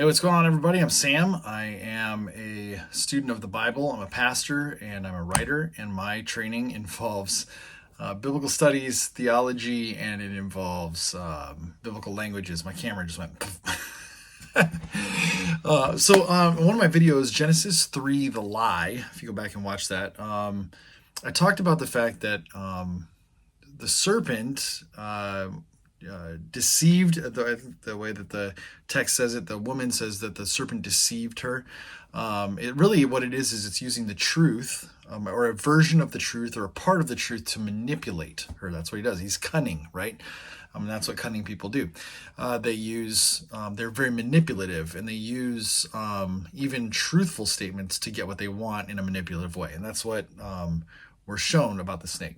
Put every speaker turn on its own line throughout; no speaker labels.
Hey, what's going on, everybody? I'm Sam. I am a student of the Bible. I'm a pastor and I'm a writer, and my training involves biblical studies, theology, and it involves biblical languages. My camera just went. In one of my videos, Genesis 3, The Lie, if you go back and watch that, I talked about the fact that the serpent deceived, I think the way that the text says it, the woman says that the serpent deceived her. It really, what it is it's using the truth, or a version of the truth or a part of the truth to manipulate her. That's what he does. He's cunning, right? That's what cunning people do. They're very manipulative, and they use even truthful statements to get what they want in a manipulative way. And that's what we're shown about the snake.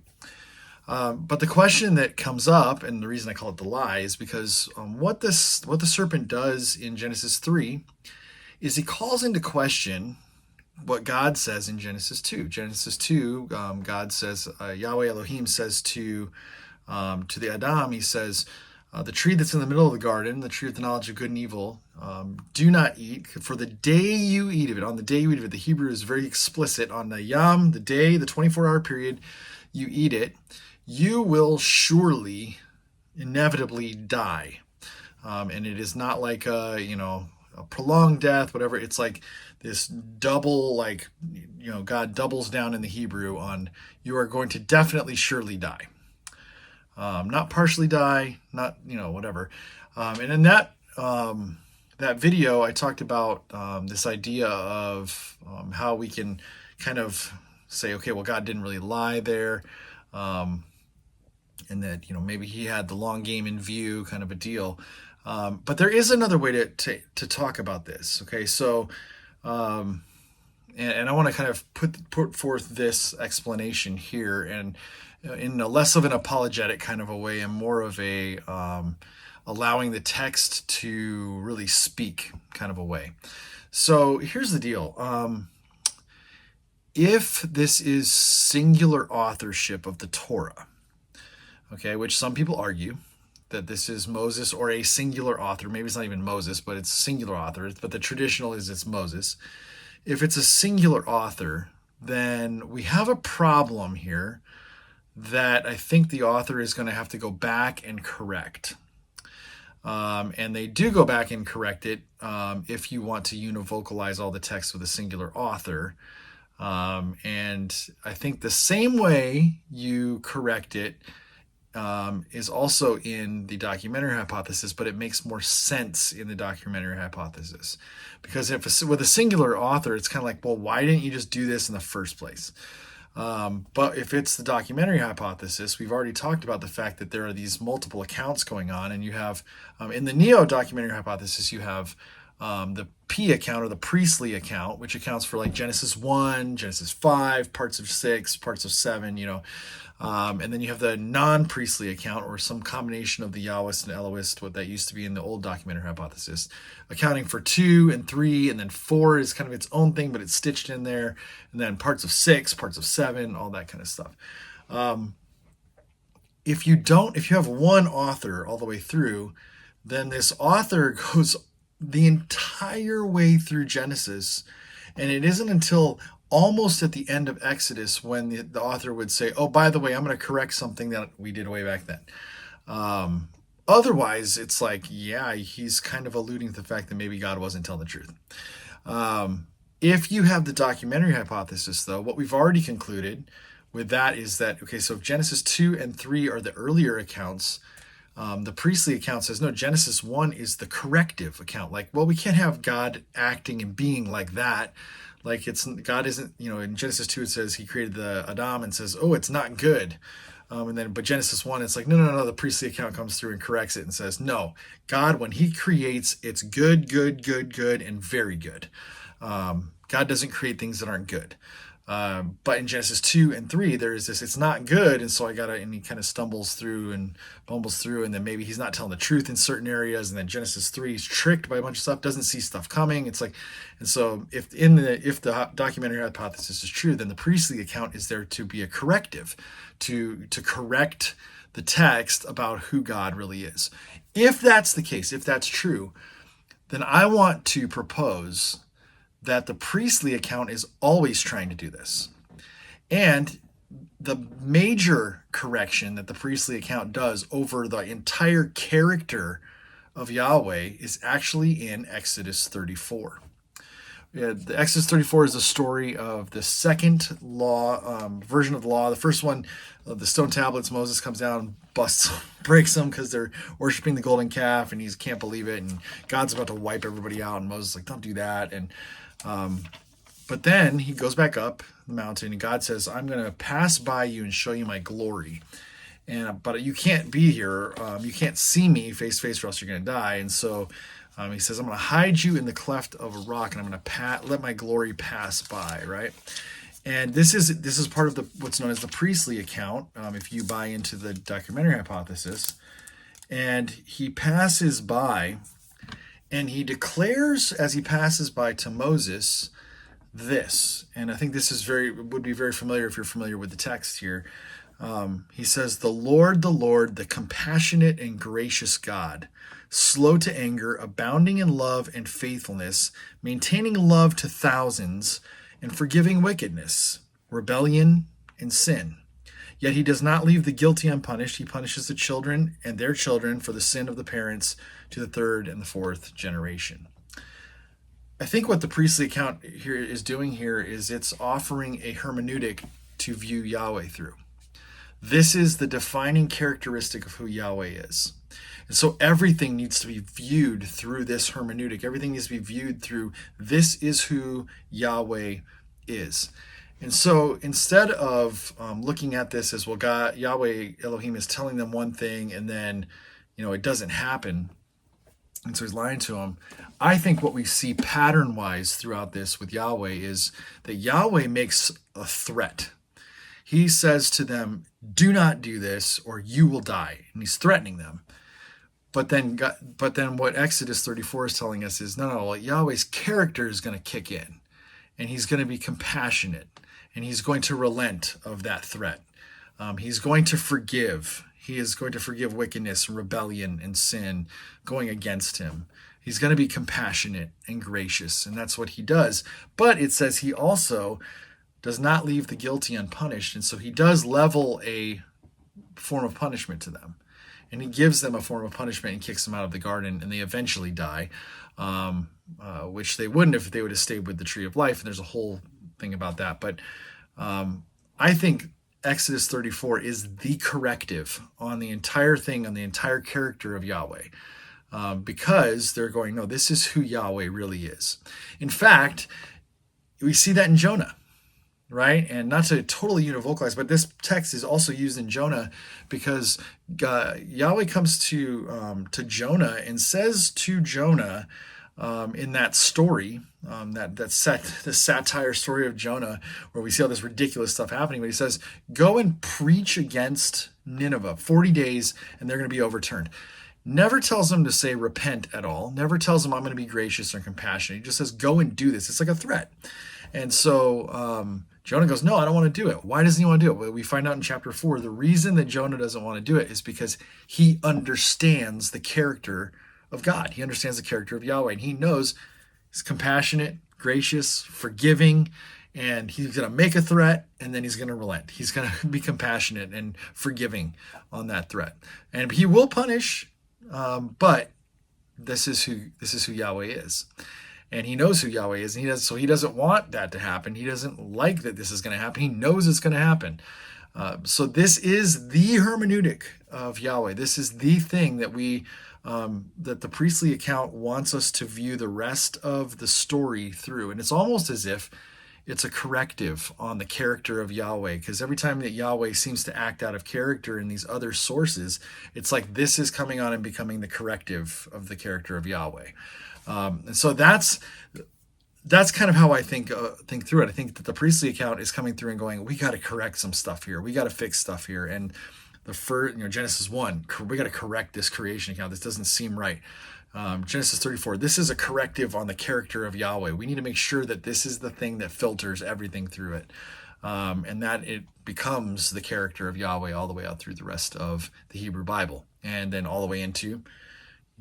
But the question that comes up, and the reason I call it the lie, is because what the serpent does in Genesis 3 is he calls into question what God says in Genesis 2. Genesis 2, God says, Yahweh Elohim says to the Adam, he says, the tree that's in the middle of the garden, the tree of the knowledge of good and evil, do not eat, for the day you eat of it, on the day you eat of it, the Hebrew is very explicit, on the yom, the day, the 24-hour period, you eat it, you will surely, inevitably die. And it is not like a prolonged death, whatever. It's like this double, God doubles down in the Hebrew on you are going to definitely, surely die. Not partially die, not, whatever. And in that video, I talked about this idea of how we can kind of say, okay, well, God didn't really lie there. And that, maybe he had the long game in view, kind of a deal. But there is another way to talk about this. Okay, so, and I want to kind of put forth this explanation here, and in a less of an apologetic kind of a way, and more of a allowing the text to really speak kind of a way. So here's the deal. If this is singular authorship of the Torah, okay, which some people argue that this is Moses or a singular author. Maybe it's not even Moses, but it's singular author. But the traditional is it's Moses. If it's a singular author, then we have a problem here that I think the author is going to have to go back and correct. And they do go back and correct it if you want to univocalize all the text with a singular author. And I think the same way you correct it is also in the documentary hypothesis, but it makes more sense in the documentary hypothesis. Because with a singular author, it's kind of like, well, why didn't you just do this in the first place? But if it's the documentary hypothesis, we've already talked about the fact that there are these multiple accounts going on, and you have, in the neo-documentary hypothesis, you have the P account, or the priestly account, which accounts for like Genesis 1, Genesis 5, parts of 6, parts of 7, and then you have the non-priestly account, or some combination of the Yahwist and Elohist, what that used to be in the old documentary hypothesis, accounting for 2 and 3, and then 4 is kind of its own thing, but it's stitched in there, and then parts of 6, parts of 7, all that kind of stuff. If you have one author all the way through, then this author goes the entire way through Genesis, and it isn't until almost at the end of Exodus when the author would say, oh, by the way, I'm going to correct something that we did way back then. Otherwise, it's like, yeah, he's kind of alluding to the fact that maybe God wasn't telling the truth. If you have the documentary hypothesis, though, what we've already concluded with that is that, okay, so if Genesis 2 and 3 are the earlier accounts, the priestly account says, no, Genesis 1 is the corrective account. Like, well, we can't have God acting and being like that. Like, God isn't, in Genesis 2, it says he created the Adam and says, oh, it's not good. But Genesis 1, it's like, no, the priestly account comes through and corrects it and says, no, God, when he creates, it's good, and very good. God doesn't create things that aren't good. But in Genesis 2 and 3, there is this, it's not good, and so and he kind of stumbles through and bumbles through, and then maybe he's not telling the truth in certain areas, and then Genesis 3 is tricked by a bunch of stuff, doesn't see stuff coming. It's like, and so if the documentary hypothesis is true, then the priestly account is there to be a corrective, to correct the text about who God really is. If that's the case, if that's true, then I want to propose that the priestly account is always trying to do this. And the major correction that the priestly account does over the entire character of Yahweh is actually in Exodus 34. The Exodus 34 is the story of the second law, version of the law. The first one, the stone tablets, Moses comes down, breaks them because they're worshiping the golden calf, and he can't believe it. And God's about to wipe everybody out, and Moses is like, "Don't do that." And but then he goes back up the mountain, and God says, "I'm going to pass by you and show you my glory. But you can't be here. You can't see me face to face, or else you're going to die." And so he says, "I'm going to hide you in the cleft of a rock, and I'm going to let my glory pass by." Right, and this is part of what's known as the priestly account. If you buy into the documentary hypothesis, and he passes by, and he declares as he passes by to Moses this, and I think this would be very familiar if you're familiar with the text here. He says, the Lord, the compassionate and gracious God, slow to anger, abounding in love and faithfulness, maintaining love to thousands, and forgiving wickedness, rebellion, and sin. Yet he does not leave the guilty unpunished. He punishes the children and their children for the sin of the parents to the third and the fourth generation. I think what the priestly account here is doing here is it's offering a hermeneutic to view Yahweh through. This is the defining characteristic of who Yahweh is. And so everything needs to be viewed through this hermeneutic. Everything needs to be viewed through this is who Yahweh is. And so instead of looking at this as, well, God, Yahweh Elohim is telling them one thing and then, it doesn't happen, and so he's lying to them, I think what we see pattern-wise throughout this with Yahweh is that Yahweh makes a threat. He says to them, do not do this or you will die. And he's threatening them. But then what Exodus 34 is telling us is, no, Yahweh's character is going to kick in. And he's going to be compassionate. And he's going to relent of that threat. He's going to forgive. He is going to forgive wickedness and rebellion and sin going against him. He's going to be compassionate and gracious. And that's what he does. But it says he also does not leave the guilty unpunished. And so he does level a form of punishment to them. And he gives them a form of punishment and kicks them out of the garden, and they eventually die, which they wouldn't if they would have stayed with the tree of life. And there's a whole thing about that. But I think Exodus 34 is the corrective on the entire thing, on the entire character of Yahweh, because they're going, no, this is who Yahweh really is. In fact, we see that in Jonah. Right? And not to totally univocalize, but this text is also used in Jonah because Yahweh comes to Jonah and says to Jonah in that story, the satire story of Jonah, where we see all this ridiculous stuff happening, but he says, go and preach against Nineveh 40 days and they're going to be overturned. Never tells them to say repent at all. Never tells them I'm going to be gracious or compassionate. He just says, go and do this. It's like a threat. And so Jonah goes, no, I don't want to do it. Why doesn't he want to do it? Well, we find out in chapter 4, the reason that Jonah doesn't want to do it is because he understands the character of God. He understands the character of Yahweh, and he knows he's compassionate, gracious, forgiving, and he's going to make a threat, and then he's going to relent. He's going to be compassionate and forgiving on that threat. And he will punish, but this is who Yahweh is. And he knows who Yahweh is, and he doesn't want that to happen. He doesn't like that this is going to happen. He knows it's going to happen. So this is the hermeneutic of Yahweh. This is the thing that that the priestly account wants us to view the rest of the story through. And it's almost as if it's a corrective on the character of Yahweh, because every time that Yahweh seems to act out of character in these other sources, it's like this is coming on and becoming the corrective of the character of Yahweh. And so that's kind of how I think through it. I think that the priestly account is coming through and going, we got to correct some stuff here. We got to fix stuff here. And the first, Genesis 1, we got to correct this creation account. This doesn't seem right. Genesis 34, this is a corrective on the character of Yahweh. We need to make sure that this is the thing that filters everything through it. And that it becomes the character of Yahweh all the way out through the rest of the Hebrew Bible. And then all the way into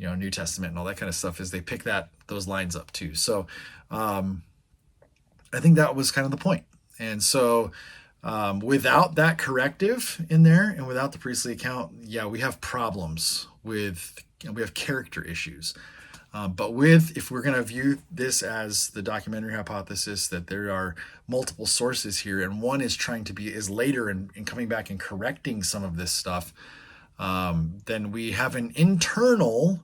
New Testament and all that kind of stuff, is they pick those lines up too. So I think that was kind of the point. And so without that corrective in there and without the priestly account, yeah, we have problems we have character issues. But if we're going to view this as the documentary hypothesis, that there are multiple sources here, and one is trying to is later and coming back and correcting some of this stuff, then we have an internal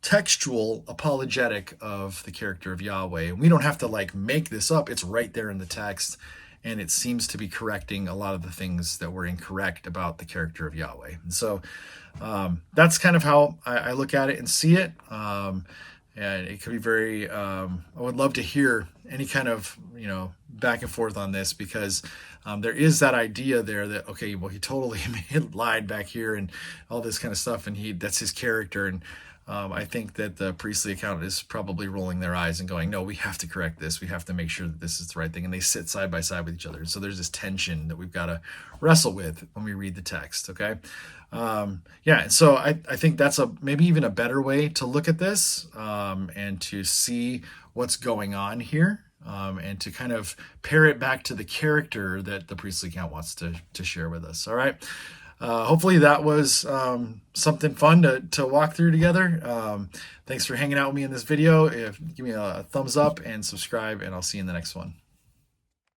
textual apologetic of the character of Yahweh. And we don't have to like make this up. It's right there in the text. And it seems to be correcting a lot of the things that were incorrect about the character of Yahweh. And so that's kind of how I look at it and see it. And it could be very, I would love to hear any kind of, back and forth on this, because there is that idea there that, okay, well, he totally lied back here and all this kind of stuff. And that's his character. And I think that the priestly account is probably rolling their eyes and going, no, we have to correct this. We have to make sure that this is the right thing. And they sit side by side with each other. So there's this tension that we've got to wrestle with when we read the text. Okay. And so I think that's maybe even a better way to look at this, and to see what's going on here, and to kind of pair it back to the character that the priestly account wants to share with us. All right. Hopefully that was something fun to walk through together. Thanks for hanging out with me in this video. Give me a thumbs up and subscribe, and I'll see you in the next one.